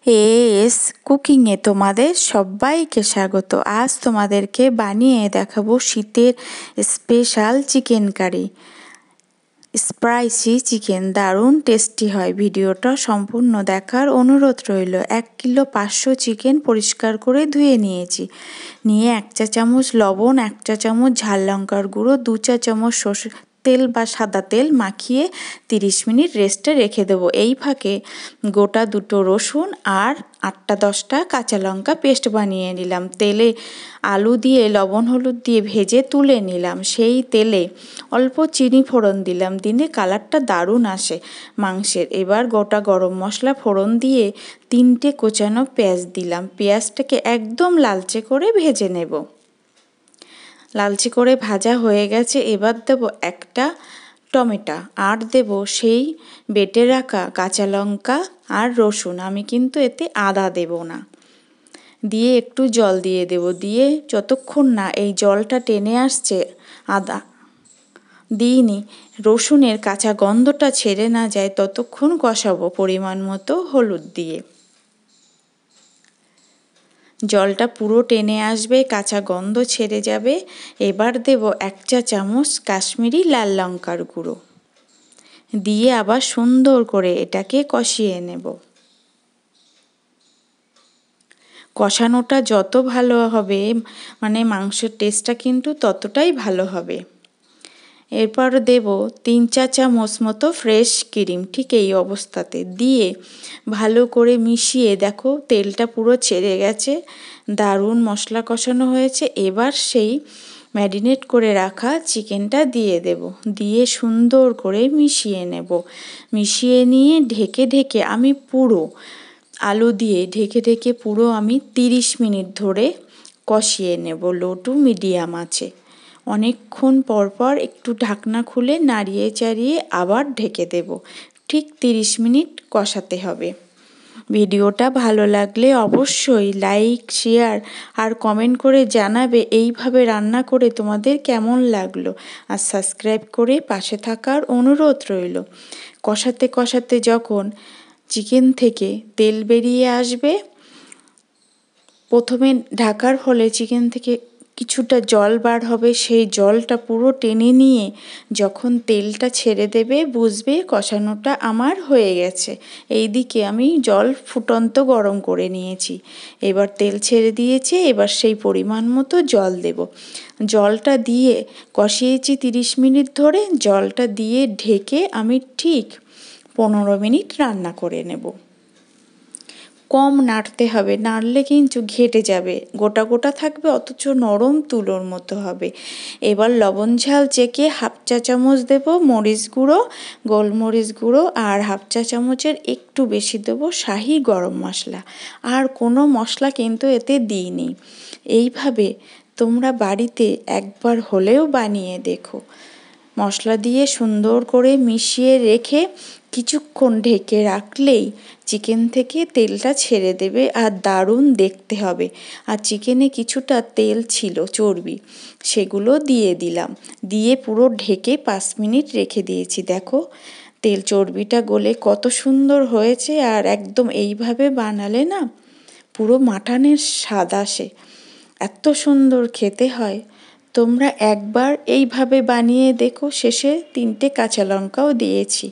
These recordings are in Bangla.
এস কুকিংয়ে তোমাদের সবাইকে স্বাগত। আজ তোমাদেরকে বানিয়ে দেখাবো শীতের special chicken curry. Spicy chicken দারুণ টেস্টি হয়। ভিডিওটা সম্পূর্ণ দেখার অনুরোধ রইল। 1 কিলো 500 চিকেন পরিষ্কার করে ধুয়ে নিয়েছি। নিয়ে 1 চা চামচ লবণ, 1 চা চামচ ঝাল লঙ্কার গুঁড়ো, 2 চা চামচ সরষের তেল বা সাদা তেল মাখিয়ে 30 মিনিট রেস্টে রেখে দেবো। এই ফাঁকে গোটা 2টো রসুন আর 8টা-10টা কাঁচা লঙ্কা পেস্ট বানিয়ে নিলাম। তেলে আলু দিয়ে লবণ হলুদ দিয়ে ভেজে তুলে নিলাম। সেই তেলে অল্প চিনি ফোড়ন দিলাম, দিলে কালারটা দারুণ আসে মাংসের। এবার গোটা গরম মশলা ফোড়ন দিয়ে 3টে কোচানো পেঁয়াজ দিলাম। পেঁয়াজটাকে একদম লালচে করে ভেজে নেব। লালচে করে ভাজা হয়ে গেছে। এবার দেব একটা টমেটো আর দেব সেই বেটে রাখা কাঁচা লঙ্কা আর রসুন। আমি কিন্তু এতে আদা দেব না। দিয়ে একটু জল দিয়ে দেব। দিয়ে যতক্ষণ না এই জলটা টেনে আসছে, আদা দিইনি, রসুনের কাঁচা গন্ধটা ছেড়ে না যায় ততক্ষণ কষাবো পরিমাণ মতো হলুদ দিয়ে। জলটা পুরো টেনে আসবে, কাঁচা গন্ধ ছেড়ে যাবে। এবার দেব 1 চা চামচ কাশ্মীরি লাল লঙ্কার গুঁড়ো দিয়ে আবার সুন্দর করে এটাকে কষিয়ে নেব। কষানোটা যত ভালো হবে, মানে মাংসের টেস্টটা কিন্তু ততটাই ভালো হবে। এরপর দেব 3 চা চামচ মতো ফ্রেশ ক্রিম, ঠিক এই অবস্থাতে দিয়ে ভালো করে মিশিয়ে দেখো তেলটা পুরো ছেড়ে গেছে, দারুণ মশলা কষানো হয়েছে। এবার সেই ম্যারিনেট করে রাখা চিকেনটা দিয়ে দেব। দিয়ে সুন্দর করে মিশিয়ে নেব। মিশিয়ে নিয়ে ঢেকে ঢেকে আমি পুরো আলু দিয়ে ঢেকে পুরো আমি 30 মিনিট ধরে কষিয়ে নেব লো টু মিডিয়াম আঁচে। অনেকক্ষণ পর একটু ঢাকনা খুলে নাড়িয়ে চাড়িয়ে আবার ঢেকে দেব। ঠিক 30 মিনিট কষাতে হবে। ভিডিওটা ভালো লাগলে অবশ্যই লাইক, শেয়ার আর কমেন্ট করে জানাবে এইভাবে রান্না করে তোমাদের কেমন লাগলো। আর সাবস্ক্রাইব করে পাশে থাকার অনুরোধ রইল। কষাতে কষাতে যখন চিকেন থেকে তেল বেরিয়ে আসবে, প্রথমে ঢাকার ফলে চিকেন থেকে কিছুটা জল বার হবে। সেই জলটা পুরো টেনে নিয়ে যখন তেলটা ছেড়ে দেবে, বুঝবে কষানোটা আমার হয়ে গেছে। এইদিকে আমি জল ফুটন্ত গরম করে নিয়েছি। এবার তেল ছেড়ে দিয়েছে, এবার সেই পরিমাণ মতো জল দেব। জলটা দিয়ে কষিয়েছি 30 মিনিট ধরে। জলটা দিয়ে ঢেকে আমি ঠিক 15 মিনিট রান্না করে নেব। কম নাড়তে হবে, নাড়লে কিন্তু ঘেটে যাবে, গোটা গোটা থাকবে অথচ নরম তুলোর মতো হবে। এবার লবণ ঝাল চেখে 1/2 চা চামচ দেব মরিচ গুঁড়ো, গোলমরিচ গুঁড়ো আর 1/2 চা চামচের একটু বেশি দেব শাহি গরম মশলা। আর কোনো মশলা কিন্তু এতে দিইনি। এইভাবে তোমরা বাড়িতে একবার হলেও বানিয়ে দেখো। মশলা দিয়ে সুন্দর করে মিশিয়ে রেখে কিছুক্ষণ ঢেকে রাখলেই চিকেন থেকে তেলটা ছেড়ে দেবে আর দারুণ দেখতে হবে। আর চিকেনে কিছুটা তেল ছিল, চর্বি, সেগুলো দিয়ে দিলাম। দিয়ে পুরো ঢেকে 5 মিনিট রেখে দিয়েছি। দেখো তেল চর্বিটা গলে কত সুন্দর হয়েছে। আর একদম এইভাবে বানালে না পুরো মাটনের স্বাদ আসে, এত সুন্দর খেতে হয়। তোমরা একবার এইভাবে বানিয়ে দেখো। শেষে 3টে কাঁচা লঙ্কাও দিয়েছি।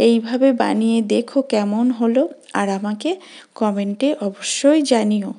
এইভাবে বানিয়ে দেখো কেমন হলো আর আমাকে কমেন্টে অবশ্যই জানিও।